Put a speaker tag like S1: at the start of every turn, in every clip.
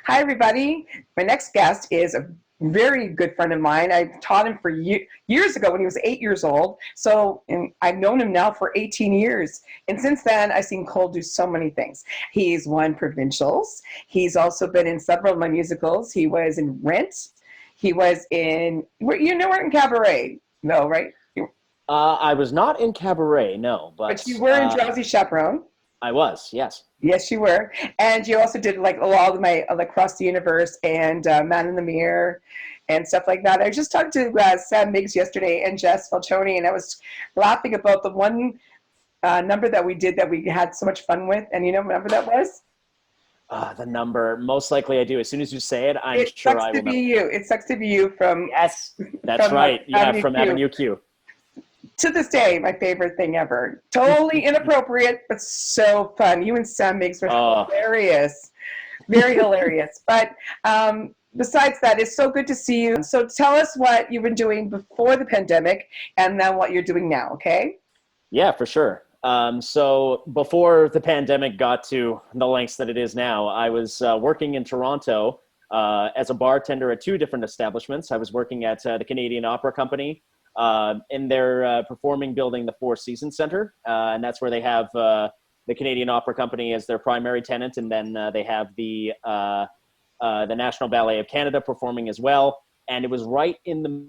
S1: Hi, everybody. My next guest is a very good friend of mine. I taught him for years ago when he was 8 years old. And I've known him now for 18 years. And since then, I've seen Cole do so many things. He's won provincials. He's also been in several of my musicals. He was in Rent. He was in, we're in Cabaret. No, right?
S2: I was not in Cabaret, no,
S1: But
S2: but
S1: you were in Drowsy Chaperone.
S2: I was, yes.
S1: Yes, you were. And you also did like a lot of my like Across the Universe and Man in the Mirror and stuff like that. I just talked to Sam Miggs yesterday and Jess Falcioni, and I was laughing about the one number that we did that we had so much fun with. And you know what number that was?
S2: The number, most likely I do. As soon as you say it, I'm
S1: It
S2: sure
S1: Sucks
S2: I
S1: to
S2: will
S1: Be
S2: know.
S1: You. It Sucks to Be You from
S2: Yes, that's
S1: from
S2: right. Yeah,
S1: Avenue
S2: from
S1: Q.
S2: Avenue Q.
S1: To this day, my favorite thing ever. Totally inappropriate, but so fun. You and Sam Miggs were
S2: Oh,
S1: hilarious. Very hilarious. But besides that, it's so good to see you. So tell us what you've been doing before the pandemic and then what you're doing now, okay?
S2: yeah, for sure. So before the pandemic got to the lengths that it is now, I was working in Toronto as a bartender at two different establishments. I was working at the Canadian Opera Company in their performing building, the Four Seasons Center, and that's where they have the Canadian Opera Company as their primary tenant, and then they have the National Ballet of Canada performing as well. And it was right in the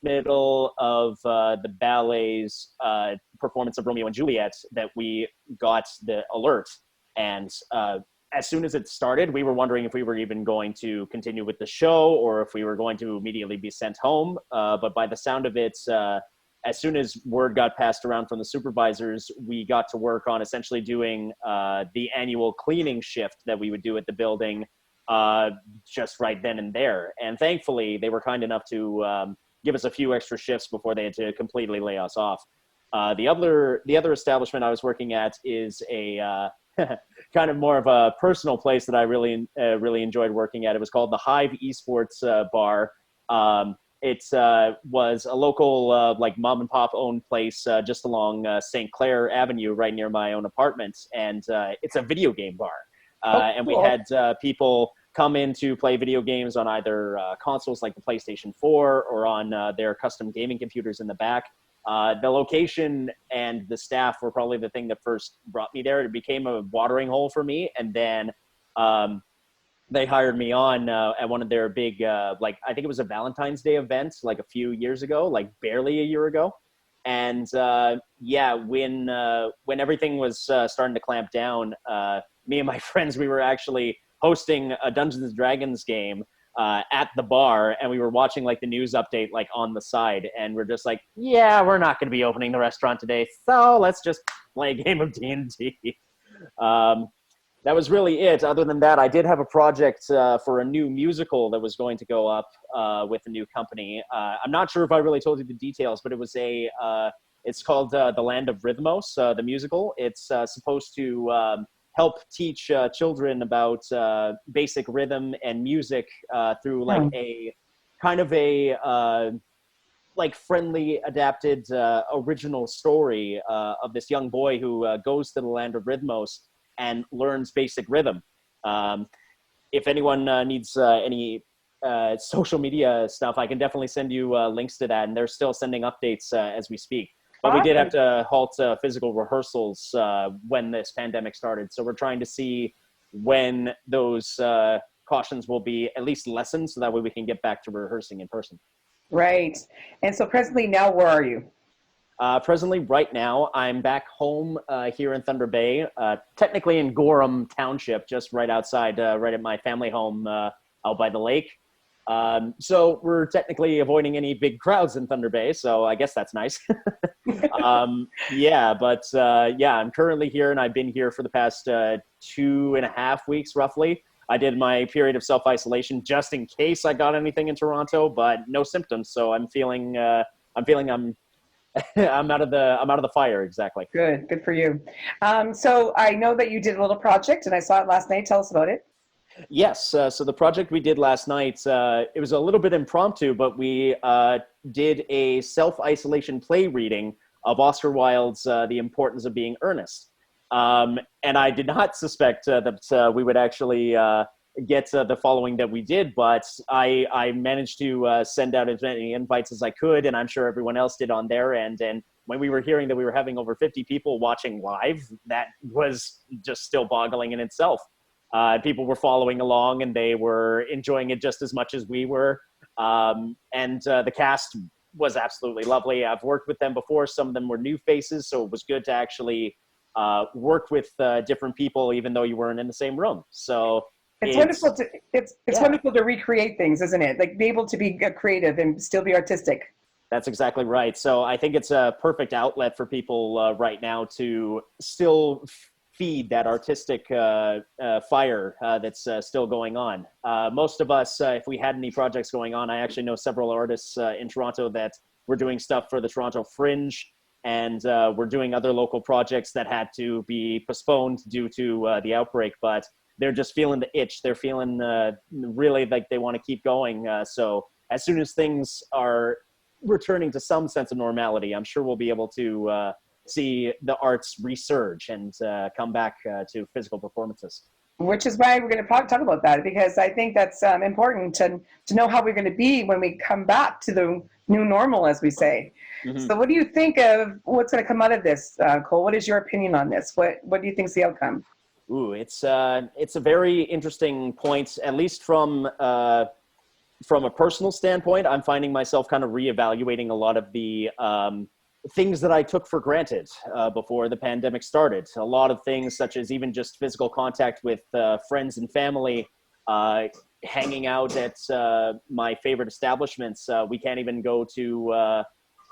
S2: middle of the ballet's performance of Romeo and Juliet that we got the alert. And as soon as it started, we were wondering if we were even going to continue with the show or if we were going to immediately be sent home. But by the sound of it, as soon as word got passed around from the supervisors, we got to work on essentially doing the annual cleaning shift that we would do at the building just right then and there. And thankfully, they were kind enough to give us a few extra shifts before they had to completely lay us off. The other establishment I was working at is a kind of more of a personal place that I really enjoyed working at. It was called the Hive Esports Bar. It was a local like mom and pop owned place just along St. Clair Avenue, right near my own apartment, and it's a video game bar. And we had people come in to play video games on either consoles like the PlayStation 4 or on their custom gaming computers in the back. The location and the staff were probably the thing that first brought me there. It became a watering hole for me. And then they hired me on at one of their big, like, I think it was a Valentine's Day event, like a few years ago, like barely a year ago. And yeah, when everything was starting to clamp down, me and my friends, we were actually hosting a Dungeons and Dragons game at the bar, and we were watching like the news update like on the side, and we're just like, yeah, we're not going to be opening the restaurant today, so let's just play a game of D&D. That was really it. Other than that, I did have a project for a new musical that was going to go up with a new company. I'm not sure if I really told you the details, but it was it's called The Land of Rhythmos, the musical. It's supposed to help teach children about basic rhythm and music through like a kind of a like friendly adapted original story of this young boy who goes to the land of Rhythmos and learns basic rhythm. If anyone needs any social media stuff, I can definitely send you links to that, and they're still sending updates as we speak. But we did have to halt physical rehearsals when this pandemic started. So we're trying to see when those cautions will be at least lessened so that way we can get back to rehearsing in person.
S1: Right. And so presently now, where are you?
S2: Presently, right now, I'm back home here in Thunder Bay, technically in Gorham Township, just right outside, right at my family home out by the lake. So we're technically avoiding any big crowds in Thunder Bay, so I guess that's nice. Yeah, but yeah, I'm currently here, and I've been here for the past 2.5 weeks, roughly. I did my period of self-isolation just in case I got anything in Toronto, but no symptoms, so I'm feeling I'm I'm out of the fire, exactly.
S1: Good for you. So I know that you did a little project, and I saw it last night. Tell us about it.
S2: Yes, so the project we did last night, it was a little bit impromptu, but we did a self-isolation play reading of Oscar Wilde's The Importance of Being Earnest. And I did not suspect that we would actually get the following that we did, but I managed to send out as many invites as I could, and I'm sure everyone else did on their end. And when we were hearing that we were having over 50 people watching live, that was just still boggling in itself. People were following along, and they were enjoying it just as much as we were. And the cast was absolutely lovely. I've worked with them before. Some of them were new faces, so it was good to actually work with different people, even though you weren't in the same room. So
S1: it's wonderful to wonderful to recreate things, isn't it? Like be able to be creative and still be artistic.
S2: That's exactly right. So I think it's a perfect outlet for people right now to still feed that artistic fire that's still going on. Most of us, if we had any projects going on, I actually know several artists in Toronto that were doing stuff for the Toronto Fringe, and we're doing other local projects that had to be postponed due to the outbreak, but they're just feeling the itch. They're feeling really like they want to keep going. So as soon as things are returning to some sense of normality, I'm sure we'll be able to see the arts resurge and come back to physical performances.
S1: Which is why we're going to talk about that, because I think that's important to know how we're going to be when we come back to the new normal, as we say. Mm-hmm. So what do you think of what's going to come out of this, Cole? What is your opinion on this? What do you think is the outcome?
S2: Ooh, it's a very interesting point, at least from a personal standpoint. I'm finding myself kind of reevaluating a lot of the things that I took for granted before the pandemic started. A lot of things such as even just physical contact with friends and family, hanging out at my favorite establishments. We can't even go to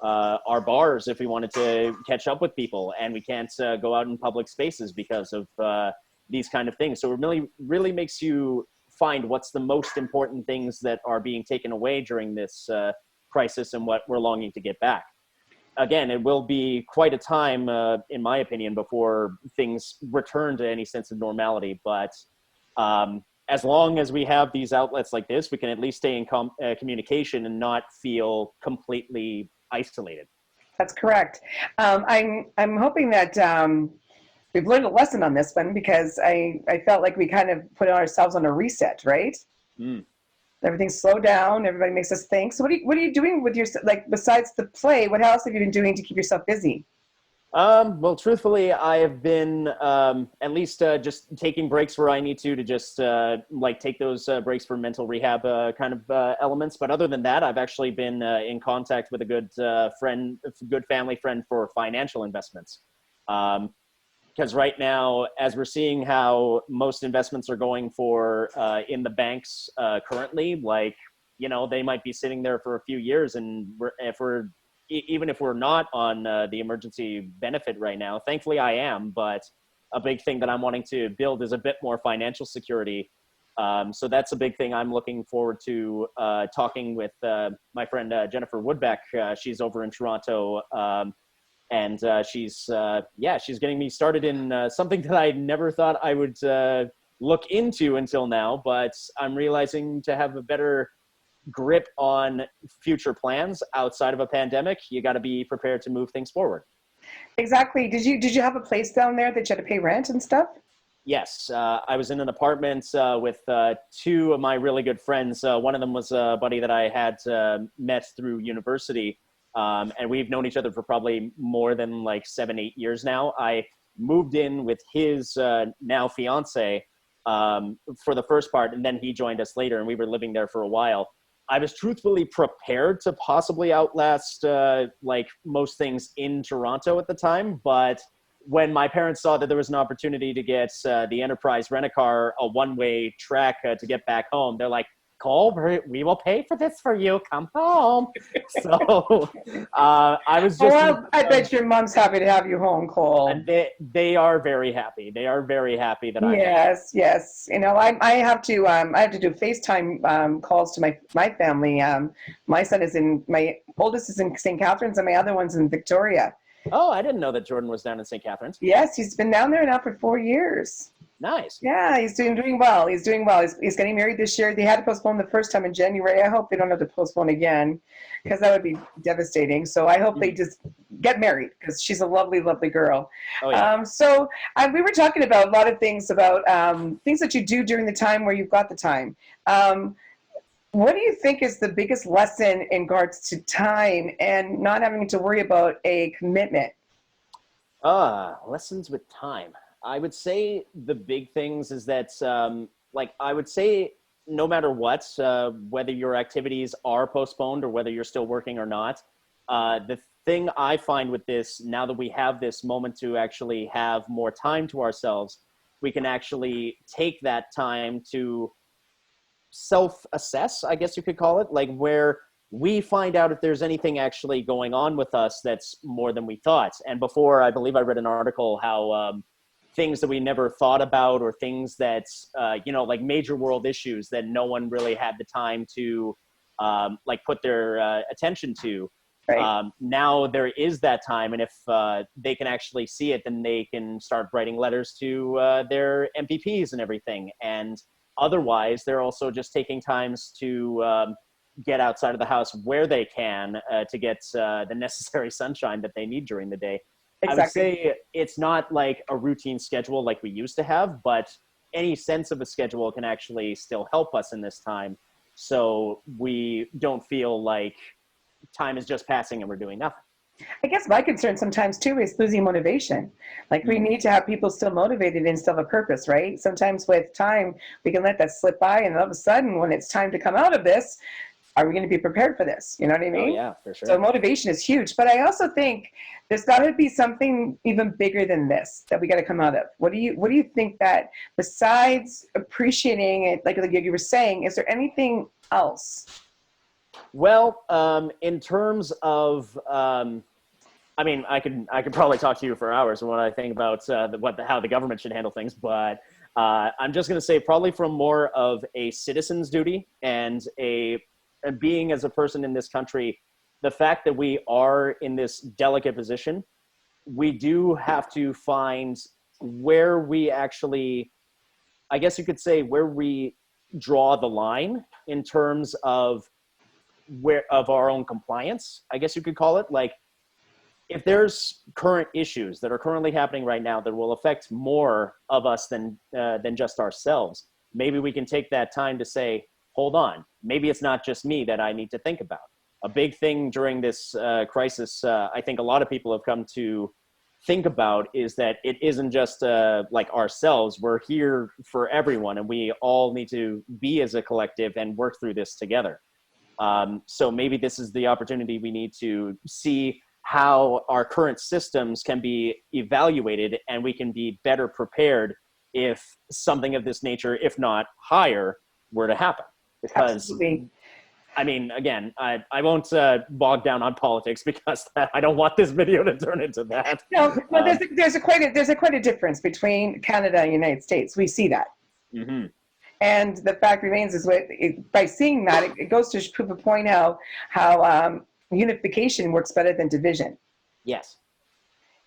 S2: our bars if we wanted to catch up with people, and we can't go out in public spaces because of these kind of things. So it really makes you find what's the most important things that are being taken away during this crisis and what we're longing to get back. Again, it will be quite a time, in my opinion, before things return to any sense of normality. But as long as we have these outlets like this, we can at least stay in communication and not feel completely isolated.
S1: That's correct. I'm hoping that we've learned a lesson on this one, because I felt like we kind of put ourselves on a reset, right? Mm. Everything slowed down. Everybody makes us think. So what are you doing with your, like, besides the play, what else have you been doing to keep yourself busy?
S2: Well, truthfully, I have been at least just taking breaks where I need to just like take those breaks for mental rehab kind of elements. But other than that, I've actually been in contact with a good good family friend for financial investments. Because right now, as we're seeing how most investments are going for in the banks currently, like, you know, they might be sitting there for a few years, and even if we're not on the emergency benefit right now, thankfully I am, but a big thing that I'm wanting to build is a bit more financial security. So that's a big thing I'm looking forward to talking with my friend Jennifer Woodbeck. She's over in Toronto. And she's getting me started in something that I never thought I would look into until now, but I'm realizing to have a better grip on future plans outside of a pandemic, you got to be prepared to move things forward.
S1: Exactly. Did you have a place down there that you had to pay rent and stuff?
S2: Yes, I was in an apartment with two of my really good friends. One of them was a buddy that I had met through university. And we've known each other for probably more than like 7-8 years now. I moved in with his now fiance for the first part, and then he joined us later, and we were living there for a while. I was truthfully prepared to possibly outlast like most things in Toronto at the time, but when my parents saw that there was an opportunity to get the Enterprise Rent-A-Car a one-way track to get back home, they're like, Cole, we will pay for this for you. Come home. So I was just...
S1: Well, I bet your mom's happy to have you home, Cole.
S2: They are very happy. They are very happy that I'm
S1: Yes. You know, I have to do FaceTime calls to my family. My oldest is in St. Catharines, and my other one's in Victoria.
S2: Oh, I didn't know that Jordan was down in St. Catharines.
S1: Yes, he's been down there now for 4 years.
S2: Nice.
S1: Yeah, he's doing well. He's doing well. He's getting married this year. They had to postpone the first time in January. I hope they don't have to postpone again, because that would be devastating. So I hope they
S2: Mhm.
S1: just get married, because she's a lovely, lovely girl.
S2: Oh yeah.
S1: We were talking about a lot of things about things that you do during the time where you've got the time. Um, what do you think is the biggest lesson in regards to time and not having to worry about a commitment?
S2: Lessons with time. I would say the big things is that, like, I would say no matter what, whether your activities are postponed or whether you're still working or not, the thing I find with this, now that we have this moment to actually have more time to ourselves, we can actually take that time to self-assess, I guess you could call it, like where we find out if there's anything actually going on with us that's more than we thought. And before, I believe I read an article how things that we never thought about, or things that like major world issues that no one really had the time to like put their attention to.
S1: Right.
S2: Now there is that time, and if they can actually see it, then they can start writing letters to their MPPs and everything. And otherwise, they're also just taking times to get outside of the house where they can to get the necessary sunshine that they need during the day. I would
S1: Exactly.
S2: say it's not like a routine schedule like we used to have, but any sense of a schedule can actually still help us in this time. So we don't feel like time is just passing and we're doing nothing.
S1: I guess my concern sometimes too is losing motivation. Like, we
S2: Mm.
S1: need to have people still motivated and still have a purpose, right? Sometimes with time, we can let that slip by, and all of a sudden, when it's time to come out of this, are we going to be prepared for this? You know what I
S2: Oh
S1: mean?
S2: yeah, for
S1: So
S2: sure.
S1: motivation is huge, but I also think there's got to be something even bigger than this that we got to come out of. What do you think, that besides appreciating it, like you were saying, is there anything else?
S2: Well, in terms of I mean, I could probably talk to you for hours on what I think about how the government should handle things, but I'm just going to say probably from more of a citizen's duty and a being as a person in this country, the fact that we are in this delicate position, we do have to find where we actually, I guess you could say, where we draw the line in terms of where of our own compliance. I guess you could call it, like, if there's current issues that are currently happening right now that will affect more of us than just ourselves, maybe we can take that time to say, hold on, maybe it's not just me that I need to think about. A big thing during this crisis, I think a lot of people have come to think about, is that it isn't just like ourselves. We're here for everyone, and we all need to be as a collective and work through this together. So maybe this is the opportunity we need to see how our current systems can be evaluated, and we can be better prepared if something of this nature, if not higher, were to happen. Because,
S1: Absolutely.
S2: I mean, again, I won't bog down on politics because I don't want this video to turn into that.
S1: No, no.
S2: Um,
S1: There's a quite a difference between Canada and the United States. We see that.
S2: mhm.
S1: And the fact remains is, by seeing that, it goes to prove a point how unification works better than division.
S2: Yes.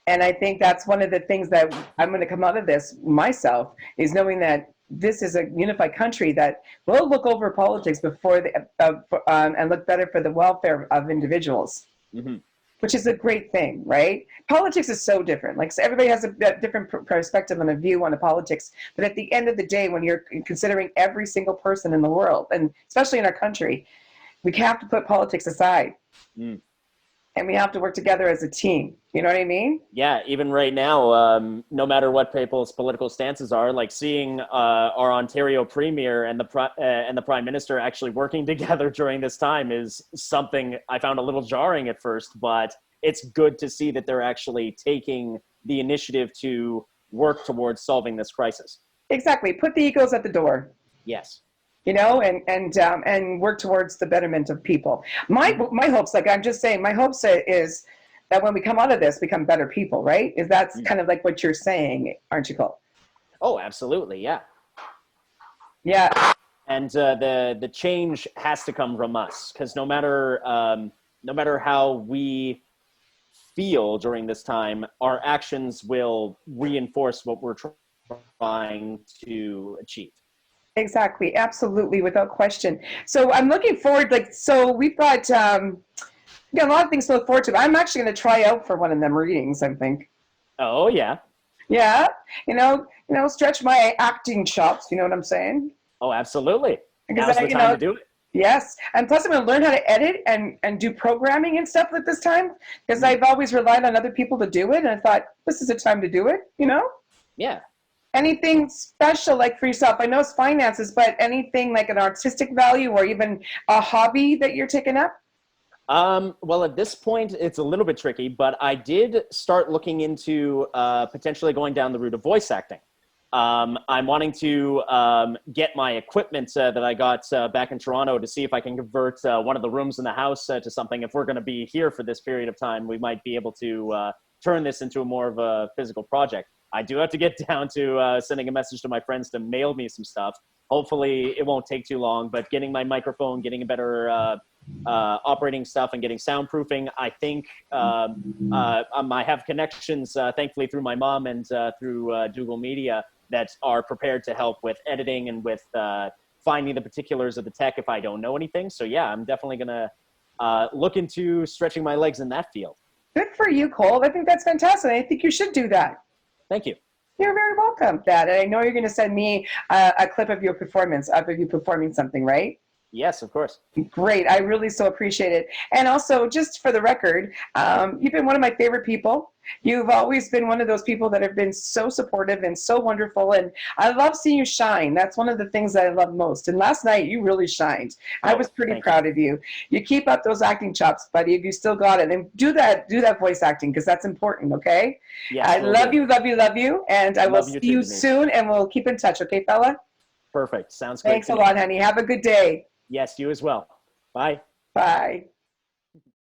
S1: And I think that's one of the things that I'm going to come out of this myself, is knowing that this is a unified country that will look over politics before and look better for the welfare of individuals,
S2: Mhm.
S1: which is a great thing, right? Politics is so different. Like, so everybody has a different perspective and a view on the politics. But at the end of the day, when you're considering every single person in the world, and especially in our country, we have to put politics aside,
S2: Mm.
S1: and we have to work together as a team. You know what I mean?
S2: Yeah, even right now, no matter what people's political stances are, like seeing our Ontario Premier and the Prime Minister actually working together during this time is something I found a little jarring at first, but it's good to see that they're actually taking the initiative to work towards solving this crisis.
S1: Exactly. Put the egos at the door,
S2: Yes.
S1: and work towards the betterment of people. My
S2: Mhm.
S1: my hopes, like I'm just saying, my hopes is that when we come out of this, become better people, right? Is that's
S2: Mm.
S1: kind of like what you're saying, aren't you, Cole?
S2: Oh, absolutely, yeah.
S1: Yeah,
S2: And the change has to come from us, because no matter how we feel during this time, our actions will reinforce what we're trying. trying to achieve.
S1: Exactly. Absolutely. Without question. So I'm looking forward, like, so we've got, a lot of things to look forward to. I'm actually going to try out for one of them readings, I think.
S2: Oh yeah.
S1: Yeah. Stretch my acting chops. You know what I'm saying?
S2: Oh, absolutely.
S1: Because
S2: Now's the time to do it.
S1: yes. And plus I'm going to learn how to edit and do programming and stuff at this time because I've always relied on other people to do it. And I thought, this is the time to do it.
S2: Yeah.
S1: Anything special like for yourself? I know it's finances, but anything like an artistic value or even a hobby that you're taking up?
S2: Well, at this point, it's a little bit tricky, but I did start looking into potentially going down the route of voice acting. I'm wanting to get my equipment that I got back in Toronto to see if I can convert one of the rooms in the house to something. If we're going to be here for this period of time, we might be able to turn this into more of a physical project. I do have to get down to sending a message to my friends to mail me some stuff. Hopefully it won't take too long, but getting my microphone, getting a better operating stuff and getting soundproofing. I think I have connections, thankfully, through my mom and through Google Media that are prepared to help with editing and with finding the particulars of the tech if I don't know anything. So yeah, I'm definitely going to look into stretching my legs in that field.
S1: Good for you, Cole. I think that's fantastic. I think you should do that.
S2: Thank you.
S1: You're very welcome, Dad. And I know you're going to send me a clip of your performance, of you performing something, right?
S2: Yes, of course.
S1: Great. I really so appreciate it. And also, just for the record, you've been one of my favorite people. You've always been one of those people that have been so supportive and so wonderful. And I love seeing you shine. That's one of the things that I love most. And last night, you really shined. I was pretty proud of you. You keep up those acting chops, buddy. You still got it. And do that voice acting because that's important, okay?
S2: Yes,
S1: I love you, love you, love you. And I will see you soon. And we'll keep in touch, okay, fella?
S2: Perfect. Sounds great.
S1: Thanks a lot, honey. Have a good day.
S2: Yes, you as well. Bye.
S1: Bye.